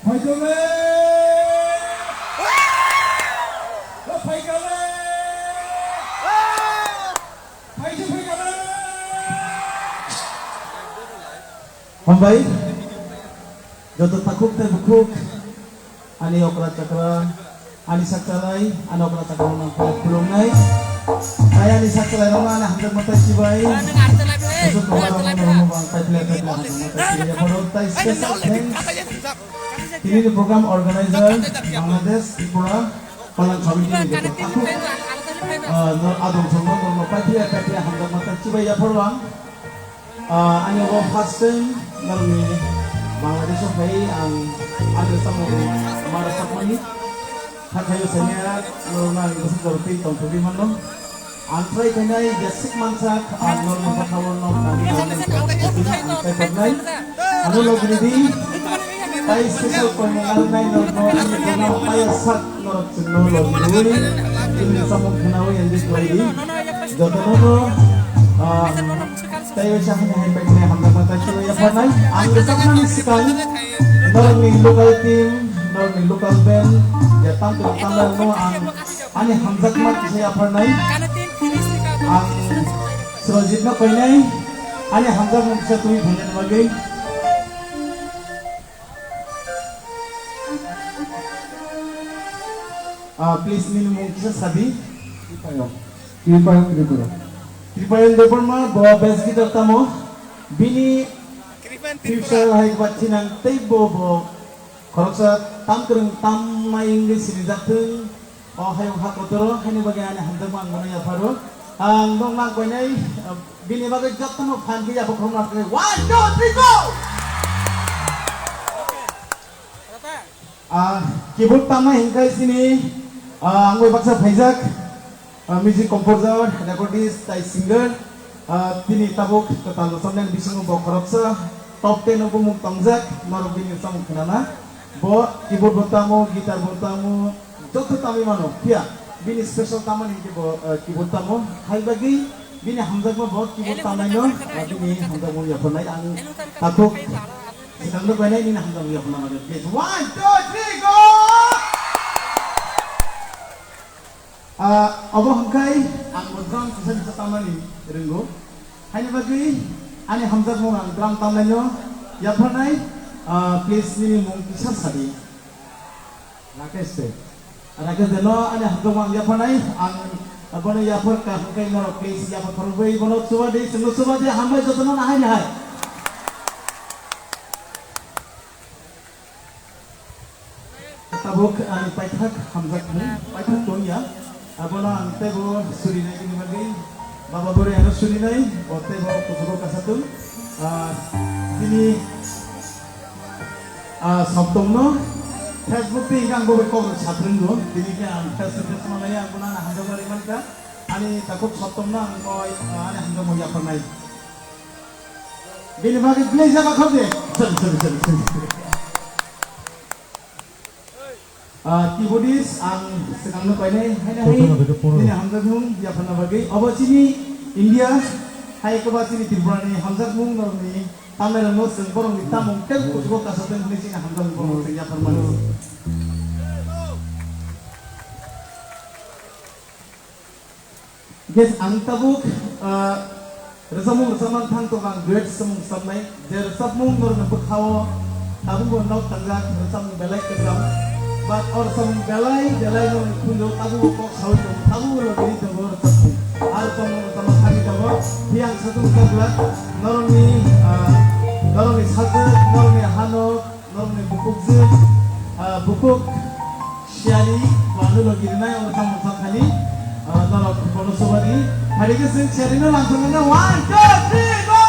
파이터네! 파이터네! 파이터네! Hombai, jodoh takuk terbukuk, ani okra cakra, ani saksalai, ani okra cakra nang kulung nai, saya ani saksalai nama ani hampir mata cibai, usut orang bang pajle hampir mata cibai, baru tai special thanks, ini di program organizer Bangladesh Tripura, palang committee ni jodoh takuk, adong semua orang pajle hampir mata cibai ya peruang. Ani ko first time nalmi Bangladesh of ang ada sama marasak mani hakayo sanya norma gusto dorti tongtubi manno antray kanay jasik mansak ang norma patawon no kami kami ano lo gidi tay special pangal nay norma ani kana payasak norot sunolo dui ini samong kinawi yang display jotono tayo siya hinahimpay niya hanggang matasyo ya panay ang isang nanisikan norong local team norong local band yatang tumatanggal mo ang ani hamzak mat siya panay ang surajit na panay ani hamzak mat siya tuwi bhajan bagay please minimum kisah sabi Tripayong Tripura Tripayong Tripura bawa best kita tamo bini future hai bacci nang teibo bo koroksa tam kereng tam maing sini dateng oh hayong hakotoro hani bagian hantar mang mana ya paro ang dong mang koinai bini bagai jatno fan ki ya bokrom nak 1 2 3 go keyboard tama hingkai sini angoi baksa Faizak music composer, recordist, tai singer, tini tabuk total sonen bisingu bo koroksa top 10 obo mung tongjak marok bini samung kenana bo keyboard botamu, gitar botamu, joto tami mano pia bini special taman ini bo keyboard tamu hai bagi bini hamzak mo bo keyboard tamai no bini hamzak mo ya ponai ang takuk sedang lo banai ini hamzak mo ya ponai please 1 2 3 go Abo hangkai ang modram season pertama ni renggo hanya bagi ani hamzat mo ang drum tamanyo ya pranai please ni mong kisah sadi Rakesh deno ani hamzat mo ya pranai ang abono ya por ka hangkai no please ya por perwei bono suba de sungguh suba de hambai jotono na hai tabuk ani paithak hamzat mo paithak tonya abono ante bo suri nai ini bagai baba bore harus suri nai ote bo kusuko kasatun ini sabtong no Facebook ti kang bo ko satren go ini kan Facebook semalaya abono na hando mari manka ani takut sabtong na ko ani hando mo ya pernai bini bagi blaze ba khode sorry keyboardist ang sedang lupa ini Hamzat Mung dia pernah bagi abad sini India hai kebat sini Tripura ni Hamzat Mung ni Tamil no semborong kita mungkin kusuko kasatan ni sini Hamzat Mung dia pernah guys ang tabuk resamung thang to kang great samung samai der sabmung nor na paghawo tabung bo nok tanggak resamung belai kegram but or some galai no pundo tabu ko sauto tabu lo diri to bor tabu al sama kami tabu yang satu kabla normi satu normi hano normi bukuk syari wanu lo diri na or sama kali norok kono sobari hari ke sing syari no langsung na 1 2 3 go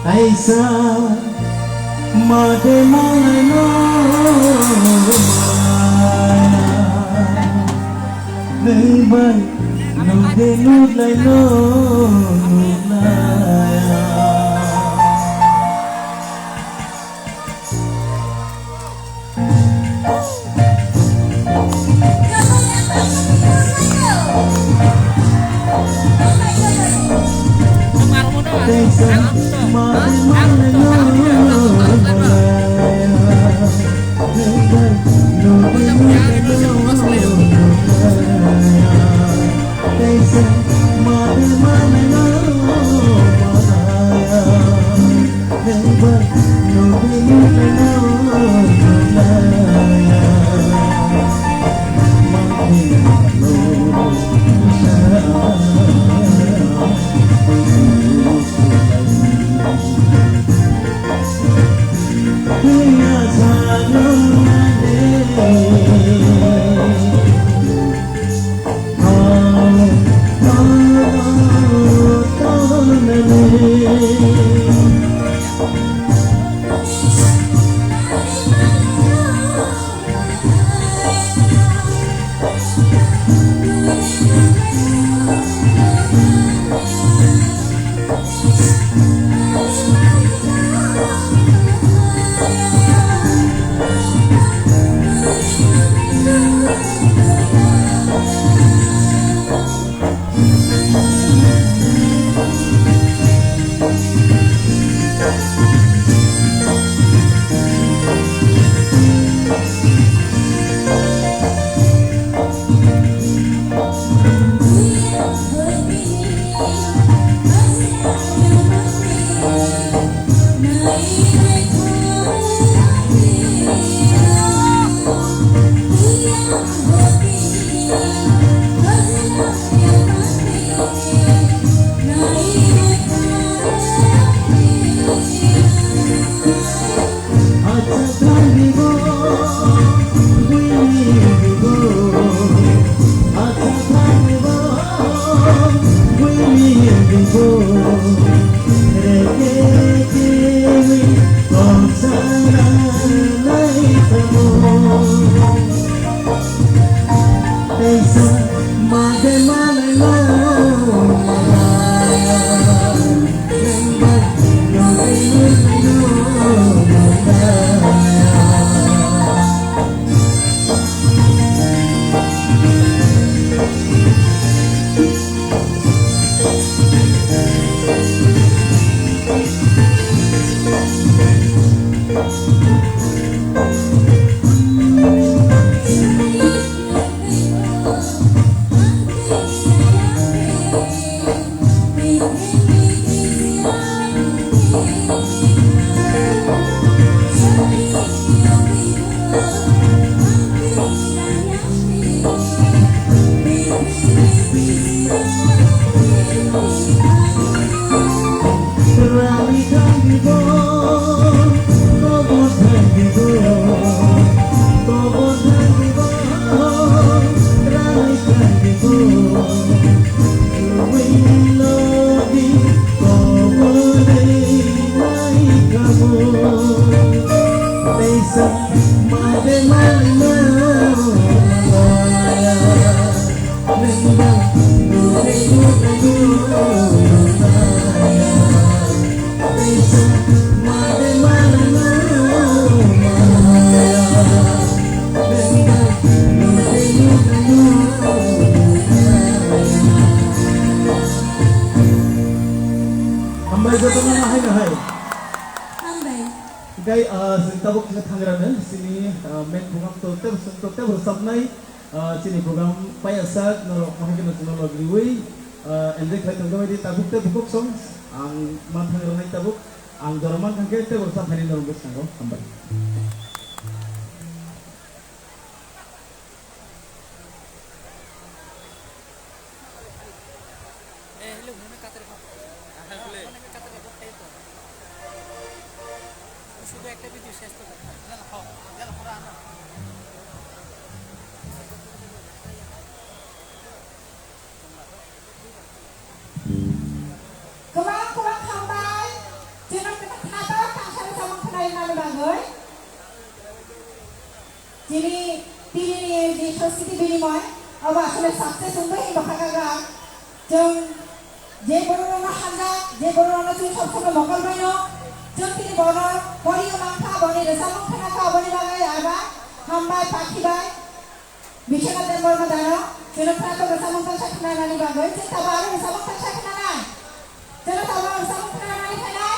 Aisa made malai no bay nụ de nụ lại nụ lại tabuk tangranan sini men bungam tote bersabnai sini program payasak no mahakin no griwi endek khai tangga di tabuk te bukuk song ang man tangranan tabuk ang dorman tangke te bersab hari no bus tanggo ambai Jadi, pilih di sosial media अब आसले success उन्दै बाखागा जों जे बर'नो हान्जा जे बर'नो जों सबखौनो मगलबायनो जों तिनि बर'नो परियो मांखा बनि रेसामं खानाखा बनि बागै आबा हामबाय पाखिबाय बिसोरना देन बरमा दानो जों फ्राथ रेसामं साखनानानि बागै जों ताबा आरो रेसामं साखनानाय जों ताबा रेसामं खानानानि फायनाय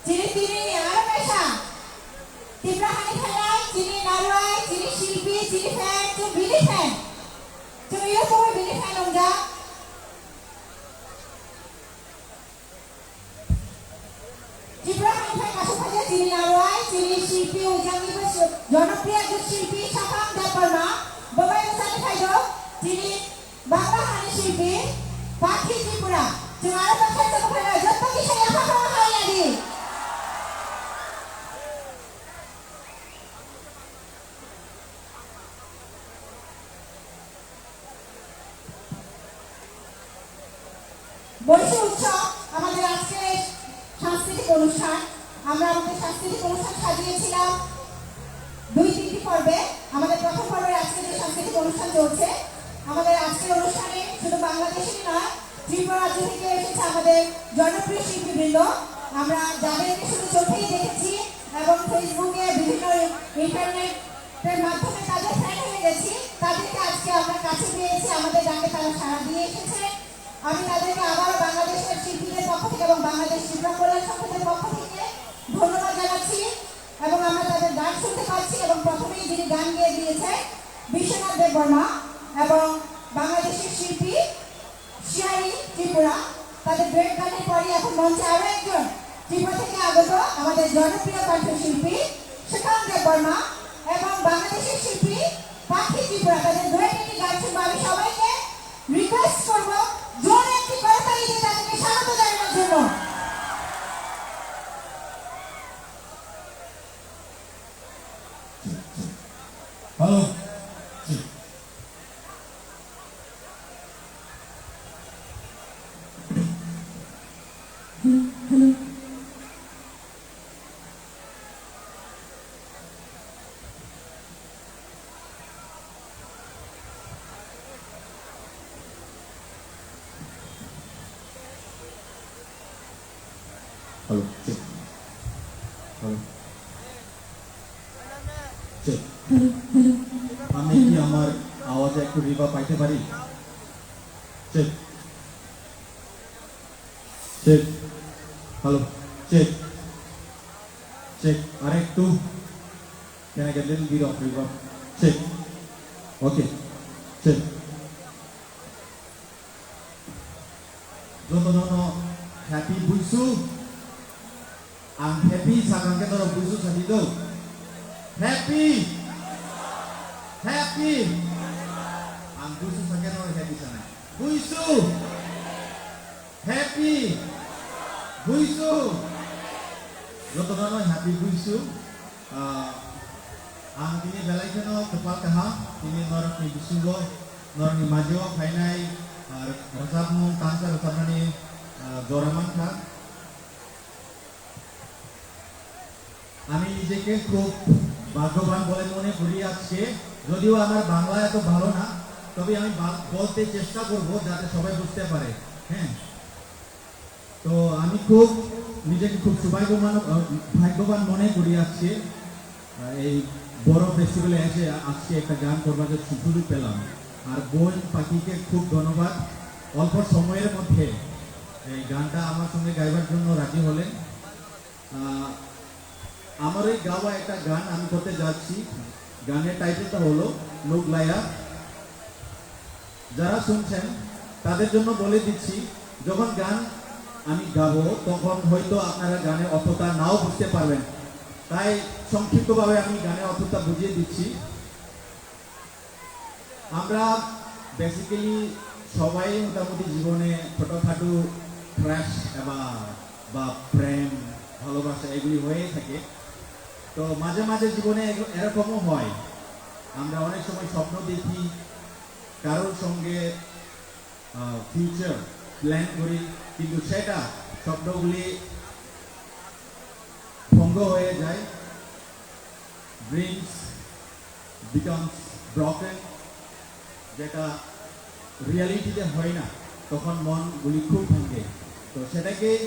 जिनि तिनि आरो पैसा तिब्रा हानि फायनाय जिनि नारुय जिनि शिल्पी जिनि फैन जों बिनि फैन जों इयो सबाय बिनि फैन नंजा तिब्रा हानि फायन मासुक फायजा जिनि नारुय जिनि शिल्पी उजांनिबो जनप्रिय शिल्पी साखां देबबर्मा बबाय मोसानि फायदो जिनि बांला हानि शिल्पी पाखि त्रिपुरा जों आरो बाथ्रा जों फायना जत्तो किसाया फाखा हायादि বৈশাখ উৎসব আমাদের আজকের সাংস্কৃতিক অনুষ্ঠান আমরা আমাদের সাংস্কৃতিক অনুষ্ঠান সাজিয়েছিলাম 2-3টি পর্বে আমাদের প্রথম পর্বের আজকে যে সাংস্কৃতিক অনুষ্ঠান চলছে আমাদের আজকের অনুষ্ঠানে শুধু বাংলাদেশেরই নয় ত্রিপুরা রাজ্য থেকে এসেছে আমাদের জনপ্রিয় শিল্পীবৃন্দ আমরা যাদেরকে শুধু চোখেই দেখেছি এবং ফেসবুকে বিভিন্ন ইন্টারনেটের মাধ্যমে তাদের ফ্যান হয়ে গেছি তাদেরকে আজকে আমরা কাছে পেয়েছি আমাদের ডাকে তারা সাড়া দিয়ে এসেছে আমি তাদেরকে আবারও বাংলাদেশের শিল্পীদের পক্ষ থেকে এবং বাংলাদেশ শিল্প কল্যাণ সংসদের পক্ষ থেকে ধন্যবাদ জানাচ্ছি এবং আমরা তাদের গান শুনতে পাচ্ছি এবং প্রথমেই যিনি গান গেয়ে দিয়েছে বিশ্বনাথ দেববর্মা এবং বাংলাদেশের শিল্পী শিয়ারি ত্রিপুরা তাদের ডুয়েট গানের পরই এখন মঞ্চে আরও একজন ত্রিপুরা থেকে আগত আমাদের জনপ্রিয় কণ্ঠশিল্পী সুকান্ত দেববর্মা এবং বাংলাদেশের শিল্পী পাখি ত্রিপুরা তাদের ডুয়েট একটি গান শুনবো আমি সবাইকে রিকোয়েস্ট করবো জোরে একটি করতালি দিয়ে তাদেরকে স্বাগত জানানোর জন্য hello hello hello check hello check আমি কি আমার আওয়াজে একটু রিবা পাইতে পারি check check hello check check আরেকটু can I get a little bit of reverb check okay check jotono happy buisu I'm happy sakang ke toro buisu sadido happy happy I'm buisu sakang toro happy sana buisu happy buisu jotono happy buisu ang kini belai keno tepat kaham kini norok ni bisugo norok ni majo fainai rasab mung tangsa rasab nani joraman kha আমি নিজেকে খুব ভাগ্যবান বলে মনে করি আজকে যদিও আমার বাংলা এত ভালো না তবে আমি বলতে চেষ্টা করব যাতে সবাই বুঝতে পারে হ্যাঁ তো আমি খুব নিজেকে খুব ভাগ্যবান মনে করি আজকে এই বড় ফেস্টিভ্যালে এসে আজকে একটা গান করবার সুযোগ পেলাম আর বোন পাখিকে খুব ধন্যবাদ অল্প সময়ের মধ্যে এই গানটা আমার সঙ্গে গাইবার জন্য রাজি হলেন আমার এই গাওয়া একটা গান আমি করতে যাচ্ছি গানের টাইটেলটা হলো নুগলায়া যারা শুনছেন তাদের জন্য বলে দিচ্ছি যখন গান আমি গাবো তখন হয়তো আপনারা গানের অর্থটা নাও বুঝতে পারবেন তাই সংক্ষিপ্তভাবে আমি গানের অর্থটা বুঝিয়ে দিচ্ছি আমরা বেসিক্যালি সবাই মোটামুটি জীবনে ছোটখাটো ক্রাশ বা প্রেম ভালোবাসা এগুলি হয়ে থাকে তো মাঝে মাঝে জীবনে এরকমও হয় আমরা অনেক সময় স্বপ্ন দেখি কারোর সঙ্গে ফিউচার প্ল্যান করি কিন্তু সেটা স্বপ্নগুলি ভঙ্গ হয়ে যায় dreams becomes broken যেটা রিয়ালিটিতে হয় না, তখন মনগুলি খুব ভাঙে। তো সেটাকে